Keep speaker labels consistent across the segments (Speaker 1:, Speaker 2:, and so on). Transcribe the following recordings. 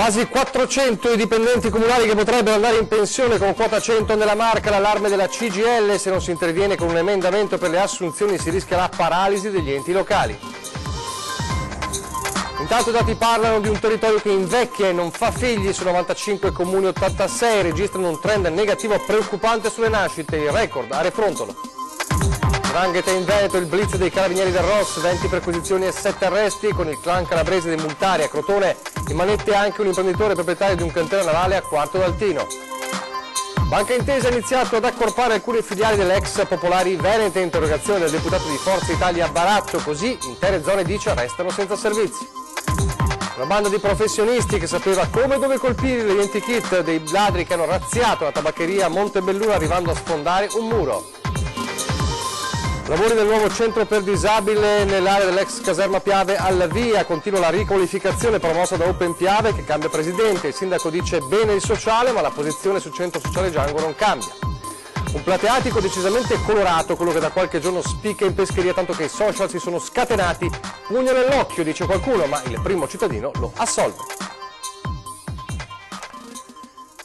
Speaker 1: Quasi 400 i dipendenti comunali che potrebbero andare in pensione con quota 100 nella Marca, l'allarme della CGIL: se non si interviene con un emendamento per le assunzioni si rischia la paralisi degli enti locali. Intanto i dati parlano di un territorio che invecchia e non fa figli. Su 95 comuni 86 registrano un trend negativo preoccupante sulle nascite, il record a Refrontolo. 'Ndrangheta in Veneto, il blitz dei carabinieri del Ross, 20 perquisizioni e 7 arresti. Con il clan calabrese dei multari a Crotone in manette anche un imprenditore proprietario di un cantiere navale a Quarto d'Altino. Banca Intesa ha iniziato ad accorpare alcune filiali delle ex Popolari Venete, interrogazione del deputato di Forza Italia Baratto, così intere zone, dice, restano senza servizi. Una banda di professionisti che sapeva come e dove colpire l'identikit dei ladri che hanno razziato la tabaccheria a Montebelluna arrivando a sfondare un muro. Lavori del nuovo centro per disabile nell'area dell'ex caserma Piave al via, continua la riqualificazione promossa da Open Piave che cambia presidente, il sindaco dice bene il sociale ma la posizione sul centro sociale Django non cambia. Un plateatico decisamente colorato, quello che da qualche giorno spicca in pescheria tanto che i social si sono scatenati, pugno nell'occhio dice qualcuno ma il primo cittadino lo assolve.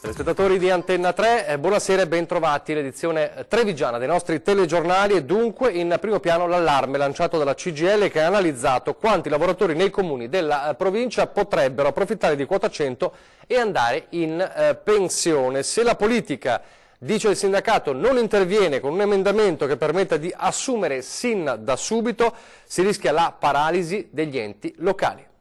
Speaker 1: Telespettatori di Antenna 3, buonasera e ben trovati. L'edizione trevigiana dei nostri telegiornali e dunque in primo piano l'allarme lanciato dalla CGIL che ha analizzato quanti lavoratori nei comuni della provincia potrebbero approfittare di quota 100 e andare in pensione. Se la politica, dice il sindacato, non interviene con un emendamento che permetta di assumere sin da subito, si rischia la paralisi degli enti locali.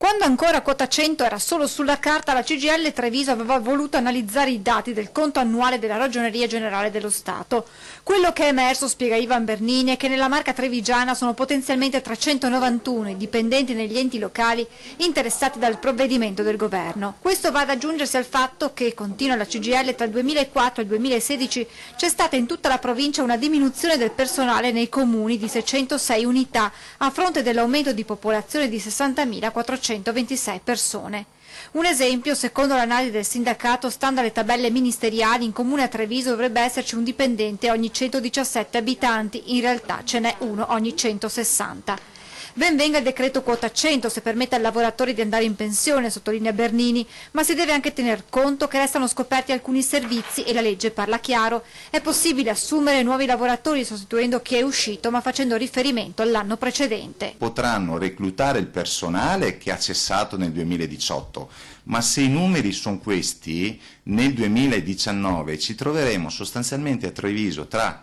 Speaker 2: Quando ancora quota 100 era solo sulla carta, la CGIL Treviso aveva voluto analizzare i dati del conto annuale della Ragioneria Generale dello Stato. Quello che è emerso, spiega Ivan Bernini, è che nella Marca trevigiana sono potenzialmente 391 i dipendenti negli enti locali interessati dal provvedimento del governo. Questo va ad aggiungersi al fatto che, continua la CGIL, tra il 2004 e il 2016 c'è stata in tutta la provincia una diminuzione del personale nei comuni di 606 unità, a fronte dell'aumento di popolazione di 60.426 persone. Un esempio, secondo l'analisi del sindacato, stando alle tabelle ministeriali, in comune a Treviso dovrebbe esserci un dipendente ogni 117 abitanti, in realtà ce n'è uno ogni 160. Ben venga il decreto quota 100 se permette ai lavoratori di andare in pensione, sottolinea Bernini, ma si deve anche tener conto che restano scoperti alcuni servizi e la legge parla chiaro. È possibile assumere nuovi lavoratori sostituendo chi è uscito ma facendo riferimento all'anno precedente.
Speaker 3: Potranno reclutare il personale che ha cessato nel 2018, ma se i numeri sono questi, nel 2019 ci troveremo sostanzialmente a Treviso tra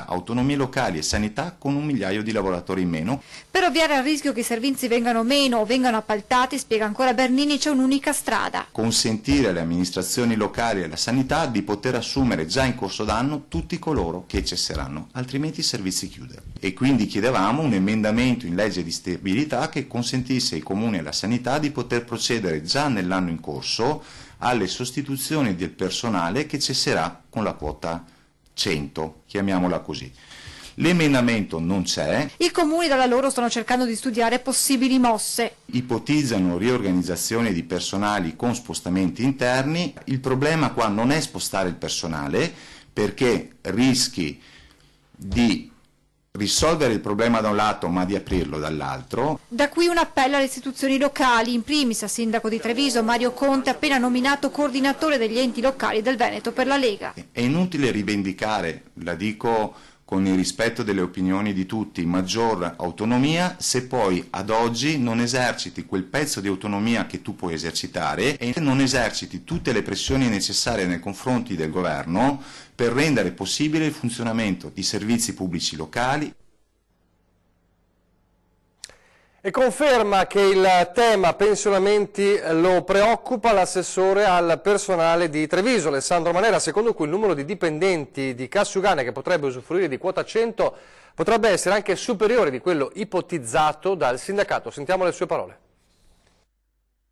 Speaker 3: autonomie locali e sanità con 1 migliaio di lavoratori in meno.
Speaker 2: Per ovviare al rischio che i servizi vengano meno o vengano appaltati, spiega ancora Bernini, c'è un'unica strada.
Speaker 3: Consentire alle amministrazioni locali e alla sanità di poter assumere già in corso d'anno tutti coloro che cesseranno, altrimenti i servizi chiudono. E quindi chiedevamo un emendamento in legge di stabilità che consentisse ai comuni e alla sanità di poter procedere già nell'anno in corso alle sostituzioni del personale che cesserà con la quota 100, chiamiamola così. L'emendamento non c'è.
Speaker 2: I comuni dalla loro stanno cercando di studiare possibili mosse.
Speaker 3: Ipotizzano riorganizzazione di personali con spostamenti interni. Il problema qua non è spostare il personale, perché rischi di risolvere il problema da un lato ma di aprirlo dall'altro.
Speaker 2: Da qui un appello alle istituzioni locali, in primis al sindaco di Treviso Mario Conte, appena nominato coordinatore degli enti locali del Veneto per la Lega.
Speaker 3: È inutile rivendicare, la dico con il rispetto delle opinioni di tutti, maggior autonomia se poi ad oggi non eserciti quel pezzo di autonomia che tu puoi esercitare e non eserciti tutte le pressioni necessarie nei confronti del governo per rendere possibile il funzionamento di servizi pubblici locali.
Speaker 1: E conferma che il tema pensionamenti lo preoccupa l'assessore al personale di Treviso, Alessandro Manera, secondo cui il numero di dipendenti di Cassiugane che potrebbe usufruire di quota 100 potrebbe essere anche superiore di quello ipotizzato dal sindacato. Sentiamo le sue parole.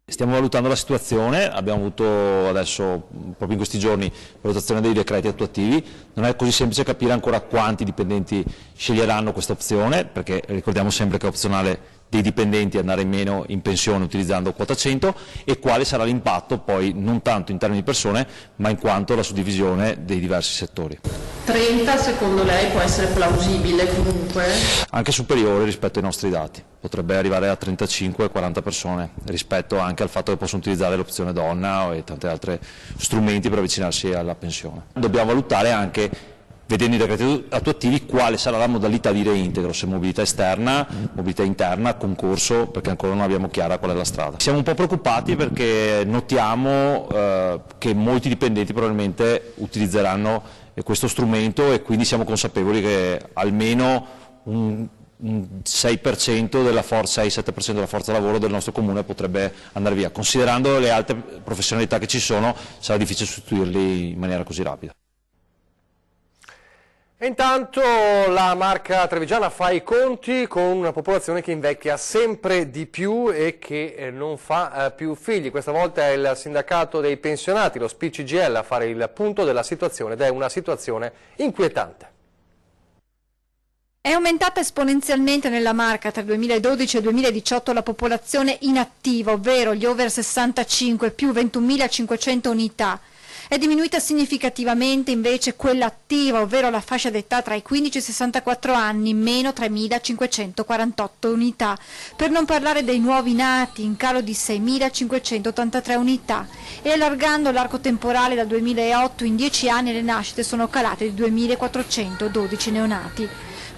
Speaker 4: Stiamo valutando la situazione, abbiamo avuto adesso, proprio in questi giorni, valutazione dei decreti attuativi. Non è così semplice capire ancora quanti dipendenti sceglieranno questa opzione, perché ricordiamo sempre che è opzionale dei dipendenti andare meno in pensione utilizzando quota 100 e quale sarà l'impatto poi non tanto in termini di persone ma in quanto la suddivisione dei diversi settori.
Speaker 5: 30 secondo lei può essere plausibile comunque?
Speaker 4: Anche superiore rispetto ai nostri dati, potrebbe arrivare a 35-40 persone rispetto anche al fatto che possono utilizzare l'opzione donna e tanti altri strumenti per avvicinarsi alla pensione. Dobbiamo valutare anche, vedendo i decreti attuativi, quale sarà la modalità di reintegro, se mobilità esterna, mobilità interna, concorso, perché ancora non abbiamo chiara qual è la strada. Siamo un po' preoccupati perché notiamo che molti dipendenti probabilmente utilizzeranno questo strumento e quindi siamo consapevoli che almeno un 6% della forza, 6-7% della forza lavoro del nostro comune potrebbe andare via. Considerando le alte professionalità che ci sono, sarà difficile sostituirli in maniera così rapida.
Speaker 1: E intanto la Marca Trevigiana fa i conti con una popolazione che invecchia sempre di più e che non fa più figli. Questa volta è il sindacato dei pensionati, lo SPI-CGIL, a fare il punto della situazione ed è una situazione inquietante.
Speaker 2: È aumentata esponenzialmente nella Marca tra il 2012 e il 2018 la popolazione inattiva, ovvero gli over 65, più 21.500 unità. È diminuita significativamente invece quella attiva, ovvero la fascia d'età tra i 15 e i 64 anni, meno 3.548 unità, per non parlare dei nuovi nati, in calo di 6.583 unità, e allargando l'arco temporale dal 2008 in 10 anni le nascite sono calate di 2.412 neonati.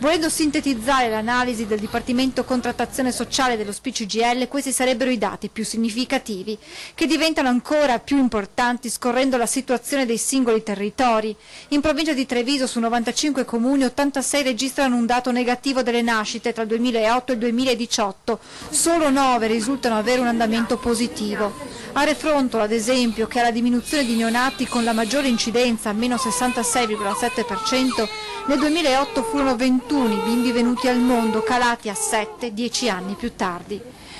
Speaker 2: Volendo sintetizzare l'analisi del Dipartimento Contrattazione Sociale dello SPI-CGIL, questi sarebbero i dati più significativi, che diventano ancora più importanti scorrendo la situazione dei singoli territori. In provincia di Treviso, su 95 comuni, 86 registrano un dato negativo delle nascite tra il 2008 e il 2018, solo 9 risultano avere un andamento positivo. A Refrontolo, ad esempio, che ha la diminuzione di neonati con la maggiore incidenza, meno 66,7%, nel 2008 furono 21 i bimbi venuti al mondo, calati a 7 10 anni più tardi.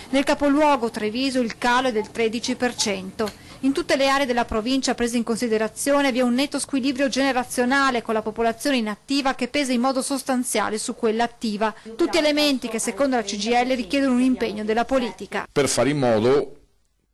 Speaker 2: Nel capoluogo Treviso il calo è del 13%. In tutte le aree della provincia prese in considerazione vi è un netto squilibrio generazionale con la popolazione inattiva che pesa in modo sostanziale su quella attiva. Tutti elementi che secondo la CGIL richiedono un impegno della politica.
Speaker 6: Per fare in modo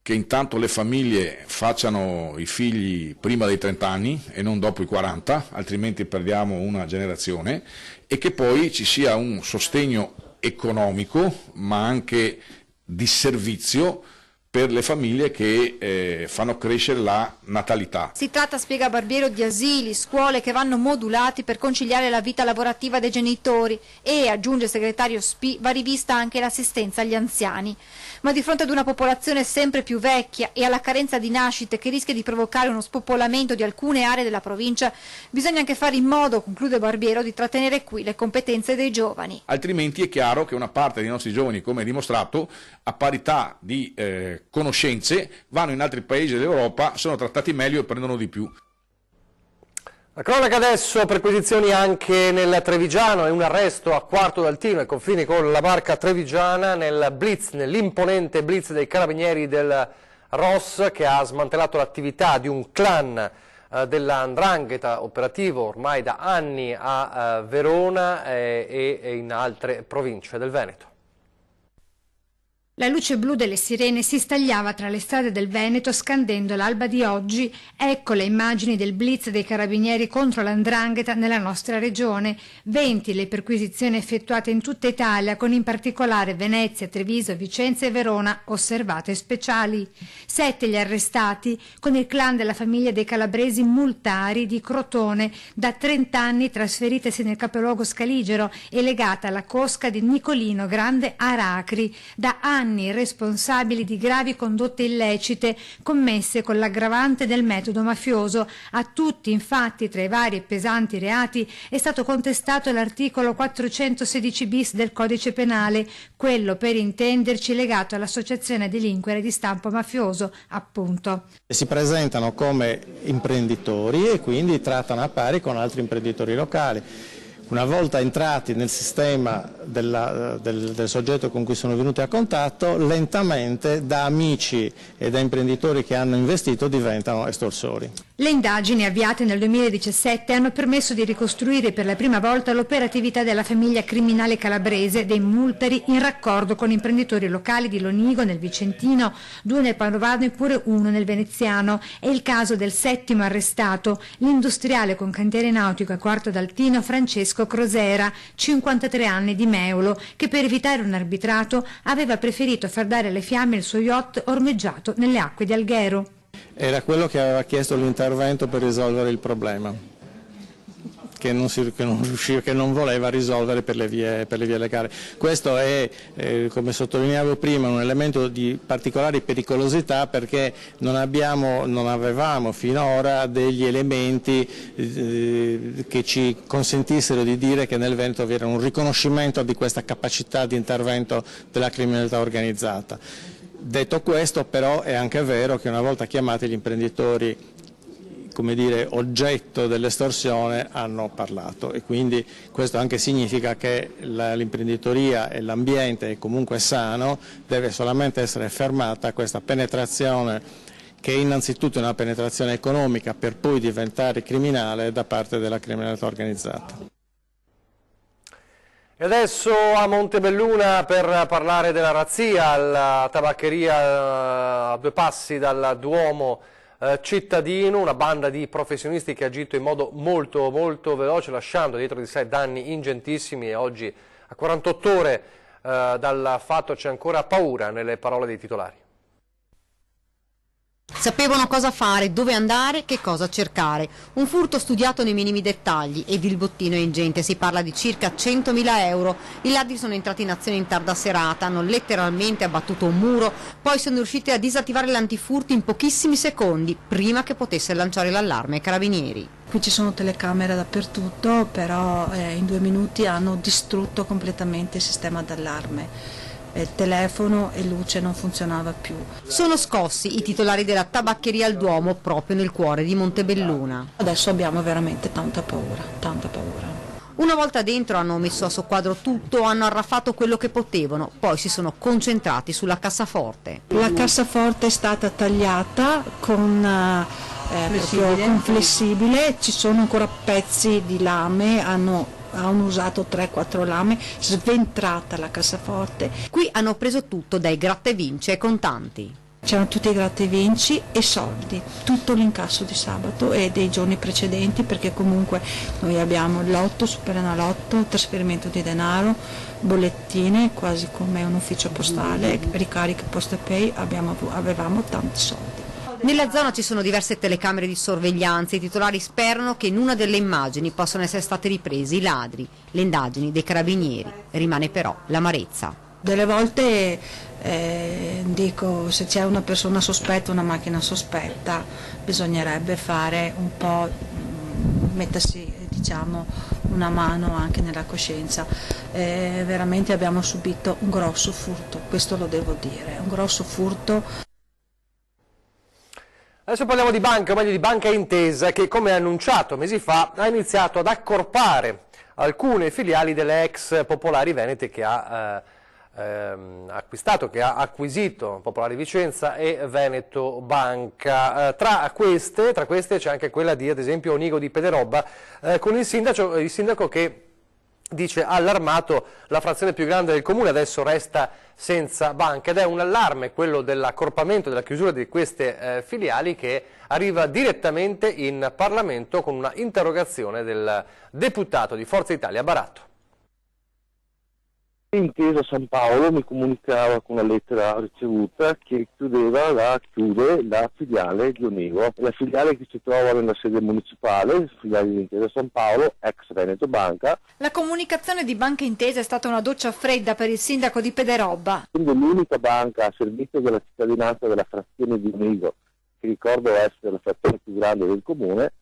Speaker 6: che intanto le famiglie facciano i figli prima dei 30 anni e non dopo i 40, altrimenti perdiamo una generazione, e che poi ci sia un sostegno economico ma anche di servizio per le famiglie che fanno crescere la natalità.
Speaker 2: Si tratta, spiega Barbiero, di asili, scuole che vanno modulati per conciliare la vita lavorativa dei genitori e, aggiunge il segretario SPI, va rivista anche l'assistenza agli anziani. Ma di fronte ad una popolazione sempre più vecchia e alla carenza di nascite che rischia di provocare uno spopolamento di alcune aree della provincia, bisogna anche fare in modo, conclude Barbiero, di trattenere qui le competenze dei giovani.
Speaker 6: Altrimenti è chiaro che una parte dei nostri giovani, come dimostrato, a parità di conoscenze, vanno in altri paesi dell'Europa, sono trattati meglio e prendono di più.
Speaker 1: La cronaca adesso, perquisizioni anche nel Trevigiano e un arresto a Quarto d'Altino ai confini con la Marca Trevigiana nel blitz, nell'imponente blitz dei carabinieri del ROS che ha smantellato l'attività di un clan della 'ndrangheta operativo ormai da anni a Verona e in altre province del Veneto.
Speaker 7: La luce blu delle sirene si stagliava tra le strade del Veneto scandendo l'alba di oggi. Ecco le immagini del blitz dei carabinieri contro la 'ndrangheta nella nostra regione. 20 le perquisizioni effettuate in tutta Italia, con in particolare Venezia, Treviso, Vicenza e Verona osservate speciali. 7 gli arrestati, con il clan della famiglia dei calabresi Multari di Crotone, da 30 anni trasferitesi nel capoluogo scaligero e legata alla cosca di Nicolino Grande Aracri, da anni responsabili di gravi condotte illecite commesse con l'aggravante del metodo mafioso. A tutti, infatti, tra i vari e pesanti reati è stato contestato l'articolo 416 bis del Codice Penale, quello, per intenderci, legato all'associazione a delinquere di stampo mafioso, appunto.
Speaker 8: Si presentano come imprenditori e quindi trattano a pari con altri imprenditori locali. Una volta entrati nel sistema del soggetto con cui sono venuti a contatto, lentamente da amici e da imprenditori che hanno investito diventano estorsori.
Speaker 7: Le indagini avviate nel 2017 hanno permesso di ricostruire per la prima volta l'operatività della famiglia criminale calabrese dei Multeri in raccordo con imprenditori locali di Lonigo nel Vicentino, 2 nel Padovano e pure 1 nel Veneziano. È il caso del 7° arrestato, l'industriale con cantiere nautico a Quarto d'Altino Francesco Crosera, 53 anni, di Meulo, che per evitare un arbitrato aveva preferito far dare alle fiamme il suo yacht ormeggiato nelle acque di Alghero.
Speaker 8: Era quello che aveva chiesto l'intervento per risolvere il problema, che non voleva risolvere per le vie legali. Questo è, come sottolineavo prima, un elemento di particolare pericolosità, perché non avevamo finora degli elementi che ci consentissero di dire che nel Veneto vi era un riconoscimento di questa capacità di intervento della criminalità organizzata. Detto questo, però, è anche vero che una volta chiamati gli imprenditori, come dire, oggetto dell'estorsione, hanno parlato, e quindi questo anche significa che l'imprenditoria e l'ambiente è comunque sano, deve solamente essere fermata questa penetrazione, che è innanzitutto una penetrazione economica per poi diventare criminale da parte della criminalità organizzata.
Speaker 1: E adesso a Montebelluna per parlare della razzia alla tabaccheria a 2 passi dal Duomo cittadino, una banda di professionisti che ha agito in modo molto veloce, lasciando dietro di sé danni ingentissimi, e oggi a 48 ore dal fatto c'è ancora paura nelle parole dei titolari.
Speaker 9: Sapevano cosa fare, dove andare, che cosa cercare. Un furto studiato nei minimi dettagli, ed il bottino è ingente, si parla di circa 100.000 euro. I ladri sono entrati in azione in tarda serata, hanno letteralmente abbattuto un muro, poi sono riusciti a disattivare l'antifurto in pochissimi secondi, prima che potesse lanciare l'allarme ai carabinieri.
Speaker 10: Qui ci sono telecamere dappertutto, però in 2 minuti hanno distrutto completamente il sistema d'allarme. Il telefono e luce non funzionava più.
Speaker 9: Sono scossi i titolari della tabaccheria al Duomo, proprio nel cuore di Montebelluna.
Speaker 10: Adesso abbiamo veramente tanta paura, tanta paura.
Speaker 9: Una volta dentro hanno messo a soqquadro tutto, hanno arraffato quello che potevano, poi si sono concentrati sulla cassaforte.
Speaker 10: La cassaforte è stata tagliata con flessibile, ci sono ancora pezzi di lame, hanno usato 3-4 lame, sventrata la cassaforte.
Speaker 9: Qui hanno preso tutto, dai grattavinci ai contanti.
Speaker 10: C'erano tutti i grattavinci e soldi, tutto l'incasso di sabato e dei giorni precedenti, perché comunque noi abbiamo il lotto, superenalotto, trasferimento di denaro, bollettine, quasi come un ufficio postale, ricariche Postepay, avevamo tanti soldi.
Speaker 9: Nella zona ci sono diverse telecamere di sorveglianza, i titolari sperano che in una delle immagini possano essere stati ripresi i ladri. Le indagini dei carabinieri, rimane però l'amarezza.
Speaker 10: Delle volte dico, se c'è una persona sospetta, una macchina sospetta, bisognerebbe fare un po', mettersi una mano anche nella coscienza. Veramente abbiamo subito un grosso furto, questo lo devo dire, un grosso furto.
Speaker 1: Adesso parliamo di banca, o meglio di Banca Intesa, che come annunciato mesi fa ha iniziato ad accorpare alcune filiali delle ex Popolari Venete che ha acquisito Popolari Vicenza e Veneto Banca. Tra queste c'è anche quella di, ad esempio, Onigo di Pederobba, con il sindaco che dice allarmato: la frazione più grande del comune adesso resta senza banca, ed è un allarme quello dell'accorpamento, della chiusura di queste filiali, che arriva direttamente in Parlamento con una interrogazione del deputato di Forza Italia Baratto.
Speaker 11: Intesa San Paolo mi comunicava con una lettera ricevuta che chiude la filiale di Onigo, la filiale che si trova nella sede municipale, filiale di Intesa San Paolo, ex Veneto Banca.
Speaker 2: La comunicazione di Banca Intesa è stata una doccia fredda per il sindaco di Pederobba.
Speaker 11: Quindi l'unica banca a servizio della cittadinanza della frazione di Onigo, che ricordo essere la frazione più grande del comune,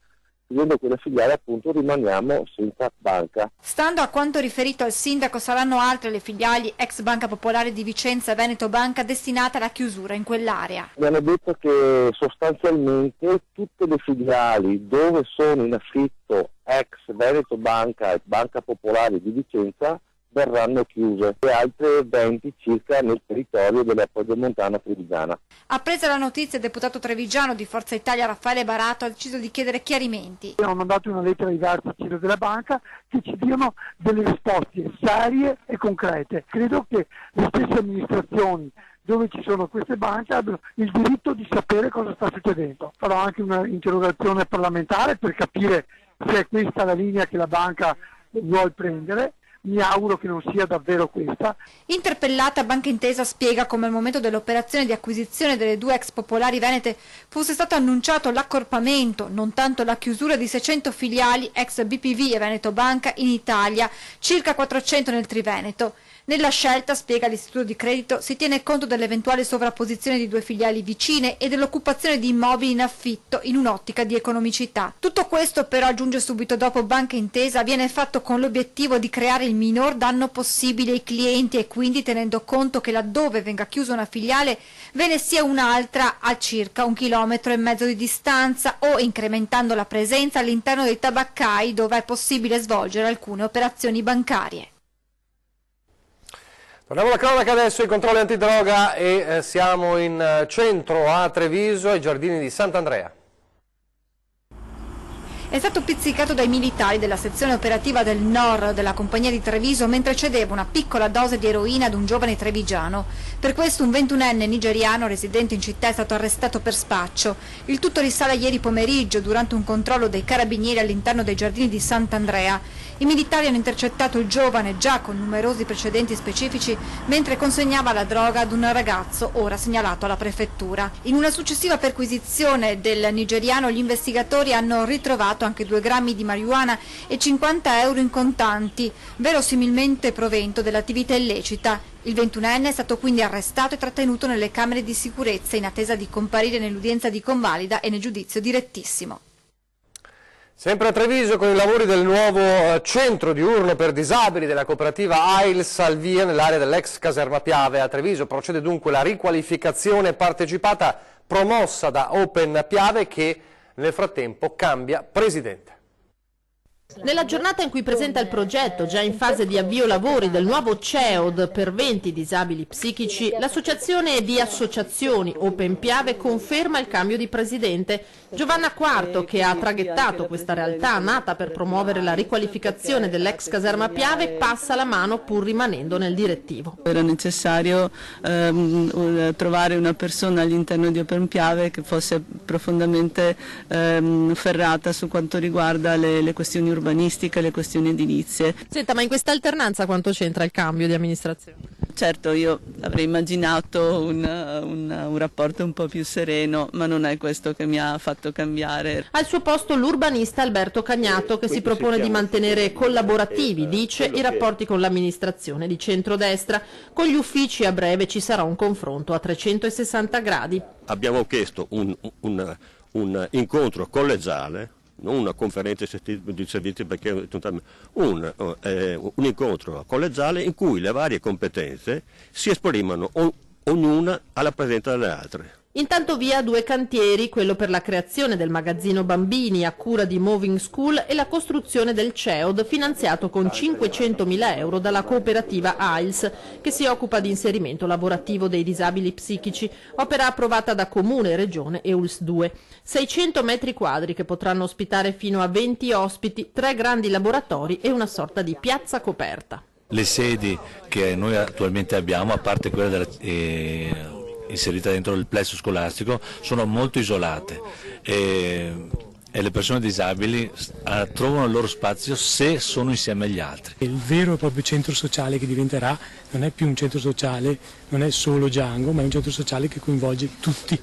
Speaker 11: chiudendo quella filiale appunto rimaniamo senza banca.
Speaker 2: Stando a quanto riferito al sindaco, saranno altre le filiali ex Banca Popolare di Vicenza e Veneto Banca destinate alla chiusura in quell'area.
Speaker 11: Mi hanno detto che sostanzialmente tutte le filiali dove sono in affitto ex Veneto Banca e Banca Popolare di Vicenza verranno chiuse e altre 20 circa nel territorio della Pedemontana Trevigiana.
Speaker 2: Appresa la notizia, il deputato trevigiano di Forza Italia Raffaele Barato ha deciso di chiedere chiarimenti.
Speaker 12: Abbiamo mandato una lettera ai vertici della banca che ci diano delle risposte serie e concrete. Credo che le stesse amministrazioni dove ci sono queste banche abbiano il diritto di sapere cosa sta succedendo. Farò anche un'interrogazione parlamentare per capire se è questa la linea che la banca vuole prendere. Mi auguro che non sia davvero questa.
Speaker 2: Interpellata, Banca Intesa spiega come al momento dell'operazione di acquisizione delle due ex popolari venete fosse stato annunciato l'accorpamento, non tanto la chiusura di 600 filiali ex BPV e Veneto Banca in Italia, circa 400 nel Triveneto. Nella scelta, spiega l'istituto di credito, si tiene conto dell'eventuale sovrapposizione di due filiali vicine e dell'occupazione di immobili in affitto in un'ottica di economicità. Tutto questo però, aggiunge subito dopo Banca Intesa, viene fatto con l'obiettivo di creare il minor danno possibile ai clienti e quindi tenendo conto che laddove venga chiusa una filiale ve ne sia un'altra a circa 1,5 chilometri di distanza o incrementando la presenza all'interno dei tabaccai dove è possibile svolgere alcune operazioni bancarie.
Speaker 1: Torniamo alla cronaca adesso, i controlli antidroga e siamo in centro a Treviso, ai giardini di Sant'Andrea.
Speaker 2: È stato pizzicato dai militari della sezione operativa del NOR della compagnia di Treviso mentre cedeva una piccola dose di eroina ad un giovane trevigiano. Per questo un 21enne nigeriano residente in città è stato arrestato per spaccio. Il tutto risale a ieri pomeriggio durante un controllo dei carabinieri all'interno dei giardini di Sant'Andrea. I militari hanno intercettato il giovane, già con numerosi precedenti specifici, mentre consegnava la droga ad un ragazzo ora segnalato alla prefettura. In una successiva perquisizione del nigeriano gli investigatori hanno ritrovato anche 2 grammi di marijuana e 50 euro in contanti, verosimilmente provento dell'attività illecita. Il 21enne è stato quindi arrestato e trattenuto nelle camere di sicurezza in attesa di comparire nell'udienza di convalida e nel giudizio direttissimo.
Speaker 1: Sempre a Treviso con i lavori del nuovo centro diurno per disabili della cooperativa AILS al via nell'area dell'ex caserma Piave. A Treviso procede dunque la riqualificazione partecipata promossa da Open Piave che nel frattempo cambia presidente.
Speaker 5: Nella giornata in cui presenta il progetto, già in fase di avvio lavori del nuovo CEOD per 20 disabili psichici, l'associazione di associazioni Open Piave conferma il cambio di presidente. Giovanna Quarto, che ha traghettato questa realtà nata per promuovere la riqualificazione dell'ex caserma Piave, passa la mano pur rimanendo nel direttivo.
Speaker 13: Era necessario trovare una persona all'interno di Open Piave che fosse profondamente ferrata su quanto riguarda le questioni urbanistiche, le questioni edilizie.
Speaker 5: Senta, ma in questa alternanza quanto c'entra il cambio di amministrazione?
Speaker 13: Certo, io avrei immaginato un rapporto un po' più sereno, ma non è questo che mi ha fatto cambiare.
Speaker 5: Al suo posto l'urbanista Alberto Cagnato, che si propone di mantenere collaborativi, dice, i rapporti con l'amministrazione di centrodestra. Con gli uffici a breve ci sarà un confronto a 360 gradi.
Speaker 14: Abbiamo chiesto un incontro collegiale, non una conferenza di servizi, perché un incontro collegiale in cui le varie competenze si esprimono ognuna alla presenza delle altre.
Speaker 5: Intanto via 2 cantieri, quello per la creazione del magazzino bambini a cura di Moving School e la costruzione del CEOD finanziato con 500.000 euro dalla cooperativa AILS che si occupa di inserimento lavorativo dei disabili psichici, opera approvata da Comune e Regione e ULS 2. 600 metri quadri che potranno ospitare fino a 20 ospiti, 3 grandi laboratori e una sorta di piazza coperta.
Speaker 15: Le sedi che noi attualmente abbiamo, a parte quella inserita dentro il plesso scolastico, sono molto isolate e le persone disabili trovano il loro spazio se sono insieme agli altri.
Speaker 16: Il vero e proprio centro sociale che diventerà non è più un centro sociale, non è solo Django, ma è un centro sociale che coinvolge tutti.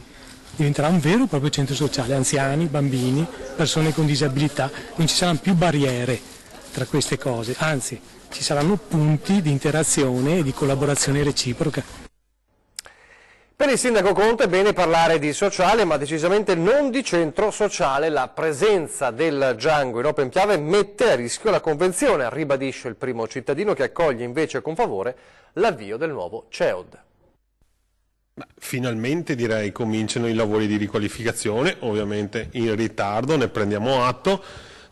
Speaker 16: Diventerà un vero e proprio centro sociale, anziani, bambini, persone con disabilità, non ci saranno più barriere tra queste cose, anzi ci saranno punti di interazione e di collaborazione reciproca.
Speaker 1: Per il sindaco Conte è bene parlare di sociale, ma decisamente non di centro sociale. La presenza del Django in Open Piave mette a rischio la convenzione, ribadisce il primo cittadino che accoglie invece con favore l'avvio del nuovo CEOD.
Speaker 17: Finalmente direi cominciano i lavori di riqualificazione, ovviamente in ritardo, ne prendiamo atto.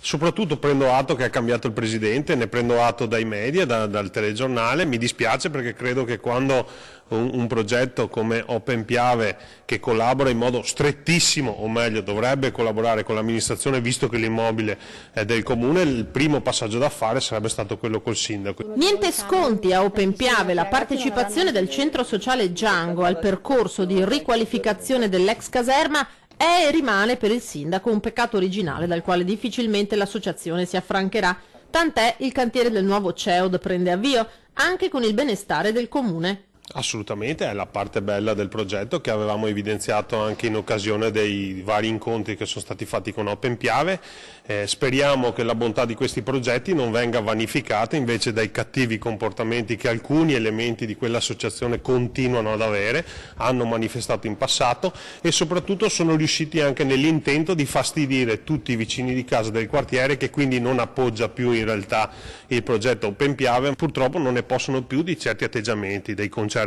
Speaker 17: Soprattutto prendo atto che ha cambiato il presidente, ne prendo atto dai media, dal telegiornale. Mi dispiace perché credo che quando un progetto come Open Piave, che collabora in modo strettissimo, o meglio dovrebbe collaborare con l'amministrazione visto che l'immobile è del comune, il primo passaggio da fare sarebbe stato quello col sindaco.
Speaker 5: Niente sconti a Open Piave, la partecipazione del centro sociale Django al percorso di riqualificazione dell'ex caserma è e rimane per il sindaco un peccato originale dal quale difficilmente l'associazione si affrancherà, tant'è il cantiere del nuovo CEOD prende avvio anche con il benestare del comune.
Speaker 17: Assolutamente, è la parte bella del progetto che avevamo evidenziato anche in occasione dei vari incontri che sono stati fatti con Open Piave. Speriamo che la bontà di questi progetti non venga vanificata invece dai cattivi comportamenti che alcuni elementi di quell'associazione continuano ad avere, hanno manifestato in passato e soprattutto sono riusciti anche nell'intento di fastidire tutti i vicini di casa del quartiere, che quindi non appoggia più in realtà il progetto Open Piave. Purtroppo non ne possono più di certi atteggiamenti, dei concerti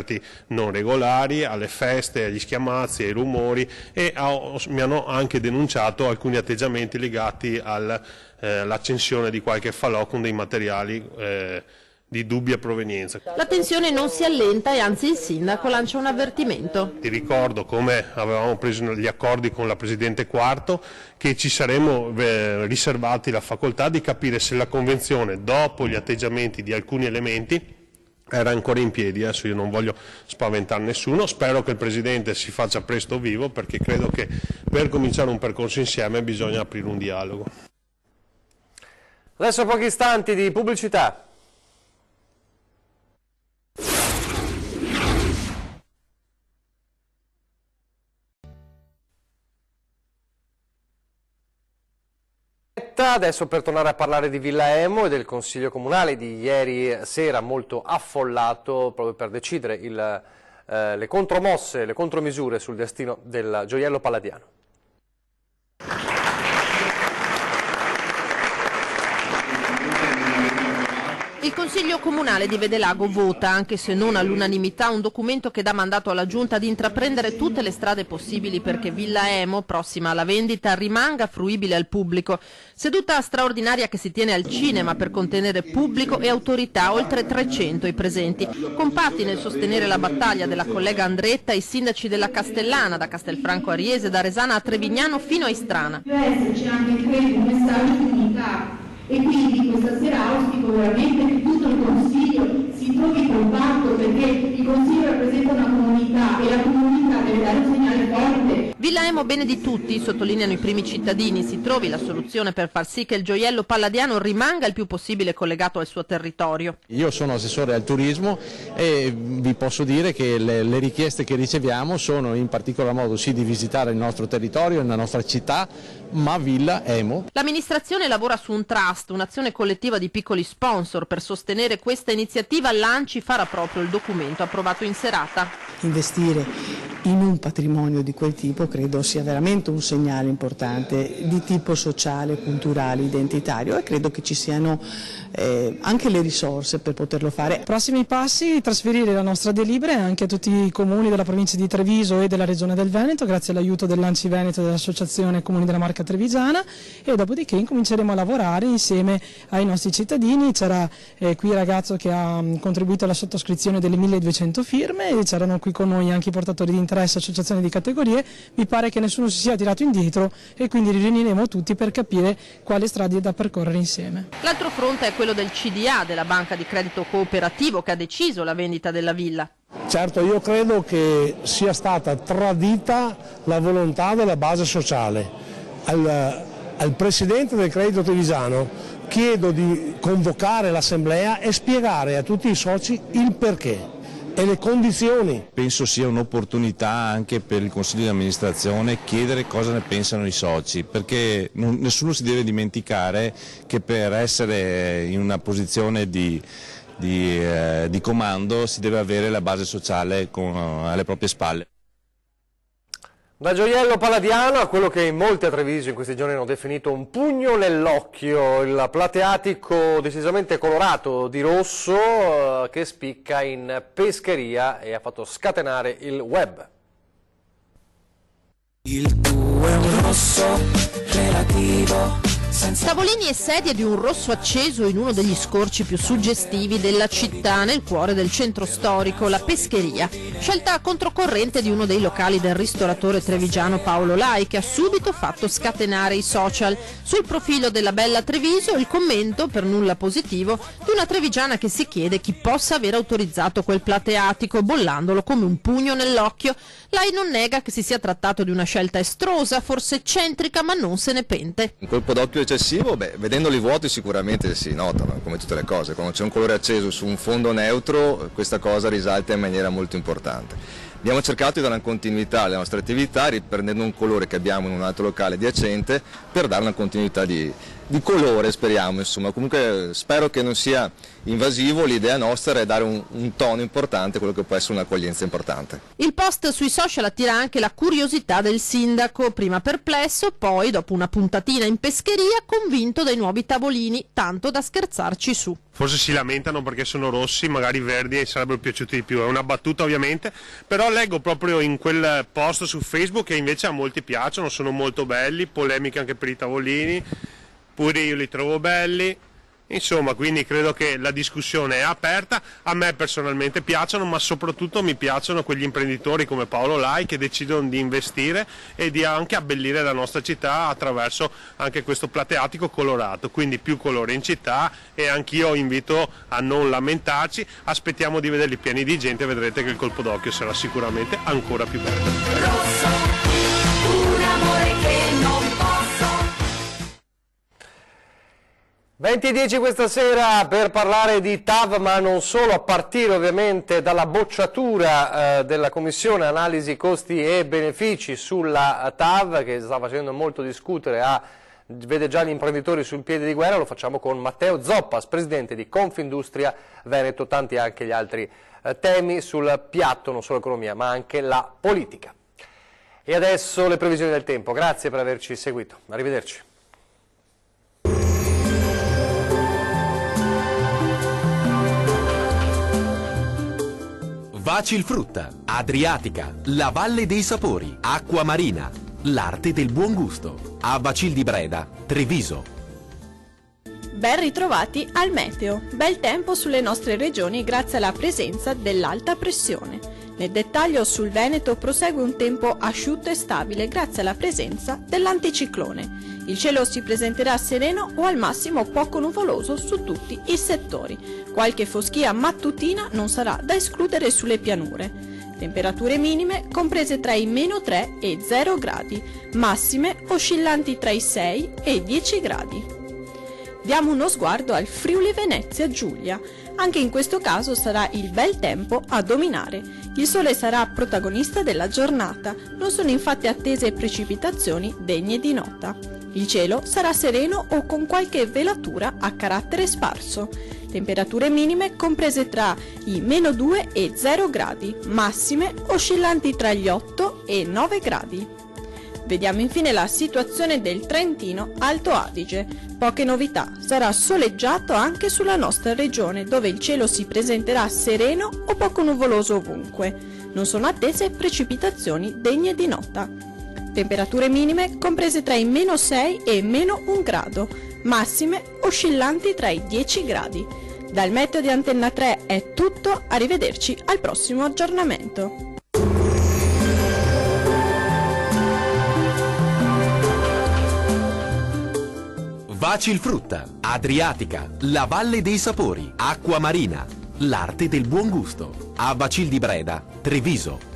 Speaker 17: non regolari, alle feste, agli schiamazzi, ai rumori, e mi hanno anche denunciato alcuni atteggiamenti legati all'accensione di qualche falò con dei materiali di dubbia provenienza.
Speaker 5: La tensione non si allenta e anzi il sindaco lancia un avvertimento.
Speaker 17: Ti ricordo, come avevamo preso gli accordi con la Presidente Quarto, che ci saremmo riservati la facoltà di capire se la Convenzione, dopo gli atteggiamenti di alcuni elementi, era ancora in piedi. Adesso io non voglio spaventare nessuno, spero che il Presidente si faccia presto vivo, perché credo che per cominciare un percorso insieme bisogna aprire un dialogo.
Speaker 1: Adesso pochi istanti di pubblicità. Adesso per tornare a parlare di Villa Emo e del Consiglio Comunale di ieri sera, molto affollato proprio per decidere le contromosse, le contromisure sul destino del gioiello palladiano.
Speaker 5: Il Consiglio Comunale di Vedelago vota, anche se non all'unanimità, un documento che dà mandato alla Giunta di intraprendere tutte le strade possibili perché Villa Emo, prossima alla vendita, rimanga fruibile al pubblico. Seduta straordinaria che si tiene al cinema per contenere pubblico e autorità, oltre 300 i presenti. Compatti nel sostenere la battaglia della collega Andretta i sindaci della Castellana, da Castelfranco a Riese, da Resana a Trevignano fino a Istrana.
Speaker 18: Deve esserci anche in questo un messaggio di unità. E quindi questa sera auspico veramente che tutto il Consiglio si trovi compatto, perché il Consiglio rappresenta una comunità e la comunità deve dare un segnale forte.
Speaker 5: Villa Emo bene di tutti, sottolineano i primi cittadini, si trovi la soluzione per far sì che il gioiello palladiano rimanga il più possibile collegato al suo territorio.
Speaker 8: Io sono assessore al turismo e vi posso dire che le richieste che riceviamo sono in particolar modo sì di visitare il nostro territorio, la nostra città, ma Villa Emo.
Speaker 5: L'amministrazione lavora su un trust, un'azione collettiva di piccoli sponsor. Per sostenere questa iniziativa l'ANCI farà proprio il documento approvato in serata.
Speaker 19: Investire in un patrimonio di quel tipo credo sia veramente un segnale importante di tipo sociale, culturale, identitario, e credo che ci siano anche le risorse per poterlo fare.
Speaker 20: Prossimi passi: trasferire la nostra delibera anche a tutti i comuni della provincia di Treviso e della regione del Veneto, grazie all'aiuto dell'ANCI Veneto e dell'Associazione Comuni della Marca Trevigiana, e dopodiché incominceremo a lavorare insieme ai nostri cittadini. C'era qui il ragazzo che ha contribuito alla sottoscrizione delle 1200 firme e c'erano qui con noi anche i portatori di interesse, associazioni di categorie. Mi pare che nessuno si sia tirato indietro e quindi riuniremo tutti per capire quali strade da percorrere insieme.
Speaker 5: L'altro fronte è quello del CDA, della Banca di Credito Cooperativo, che ha deciso la vendita della villa.
Speaker 21: Certo, io credo che sia stata tradita la volontà della base sociale. Al Presidente del Credito Trevigiano chiedo di convocare l'assemblea e spiegare a tutti i soci il perché e le condizioni.
Speaker 22: Penso sia un'opportunità anche per il Consiglio di amministrazione chiedere cosa ne pensano i soci, perché nessuno si deve dimenticare che per essere in una posizione di comando si deve avere la base sociale alle proprie spalle.
Speaker 1: Da gioiello palladiano a quello che in molti a Treviso in questi giorni hanno definito un pugno nell'occhio, il plateatico decisamente colorato di rosso che spicca in pescheria e ha fatto scatenare il web.
Speaker 23: Il tuo è un rosso relativo,
Speaker 5: Tavolini e sedie di un rosso acceso in uno degli scorci più suggestivi della città, nel cuore del centro storico, la Pescheria. Scelta controcorrente di uno dei locali del ristoratore trevigiano Paolo Lai, che ha subito fatto scatenare i social. Sul profilo della Bella Treviso il commento, per nulla positivo, di una trevigiana che si chiede chi possa aver autorizzato quel plateatico, bollandolo come un pugno nell'occhio. Lai non nega che si sia trattato di una scelta estrosa, forse eccentrica, ma non se ne pente.
Speaker 3: Un colpo d'occhio eccessivo? Beh, vedendoli vuoti sicuramente si notano, come tutte le cose. Quando c'è un colore acceso su un fondo neutro, questa cosa risalta in maniera molto importante. Abbiamo cercato di dare una continuità alle nostre attività, riprendendo un colore che abbiamo in un altro locale adiacente, per dare una continuità di colore, speriamo, insomma. Comunque spero che non sia invasivo, l'idea nostra è dare un tono importante, quello che può essere un'accoglienza importante.
Speaker 5: Il post sui social attira anche la curiosità del sindaco, prima perplesso, poi dopo una puntatina in pescheria convinto dai nuovi tavolini, tanto da scherzarci su.
Speaker 17: Forse si lamentano perché sono rossi, magari verdi e sarebbero piaciuti di più, è una battuta ovviamente, però leggo proprio in quel post su Facebook che invece a molti piacciono, sono molto belli, polemiche anche per i tavolini, pure io li trovo belli. Insomma, quindi credo che la discussione è aperta, a me personalmente piacciono, ma soprattutto mi piacciono quegli imprenditori come Paolo Lai che decidono di investire e di anche abbellire la nostra città attraverso anche questo plateatico colorato, quindi più colore in città, e anch'io invito a non lamentarci, aspettiamo di vederli pieni di gente e vedrete che il colpo d'occhio sarà sicuramente ancora più bello.
Speaker 4: Rosso, un amore che non posso.
Speaker 1: 20:10 questa sera per parlare di TAV, ma non solo, a partire ovviamente dalla bocciatura della Commissione Analisi Costi e Benefici sulla TAV, che sta facendo molto discutere, vede già gli imprenditori sul piede di guerra. Lo facciamo con Matteo Zoppas, presidente di Confindustria Veneto, tanti anche gli altri temi sul piatto, non solo economia ma anche la politica. E adesso le previsioni del tempo. Grazie per averci seguito, arrivederci.
Speaker 23: Vacilfrutta, Adriatica, la Valle dei Sapori, Acqua Marina, l'arte del buon gusto. A Vacil di Breda, Treviso.
Speaker 24: Ben ritrovati al meteo. Bel tempo sulle nostre regioni grazie alla presenza dell'alta pressione. Nel dettaglio sul Veneto prosegue un tempo asciutto e stabile grazie alla presenza dell'anticiclone. Il cielo si presenterà sereno o al massimo poco nuvoloso su tutti i settori. Qualche foschia mattutina non sarà da escludere sulle pianure. Temperature minime comprese tra i -3 e 0 gradi, massime oscillanti tra i 6 e i 10 gradi. Diamo uno sguardo al Friuli Venezia Giulia. Anche in questo caso sarà il bel tempo a dominare. Il sole sarà protagonista della giornata, non sono infatti attese precipitazioni degne di nota. Il cielo sarà sereno o con qualche velatura a carattere sparso. Temperature minime comprese tra i -2 e 0 gradi, massime oscillanti tra gli 8 e 9 gradi. Vediamo infine la situazione del Trentino Alto Adige. Poche novità, sarà soleggiato anche sulla nostra regione, dove il cielo si presenterà sereno o poco nuvoloso ovunque. Non sono attese precipitazioni degne di nota. Temperature minime comprese tra i -6 e -1 grado, massime oscillanti tra i 10 gradi. Dal meteo di Antenna 3 è tutto, arrivederci al prossimo aggiornamento.
Speaker 23: Vacilfrutta, Adriatica, la Valle dei Sapori, Acqua Marina, l'arte del buon gusto. A Vacil di Breda, Treviso.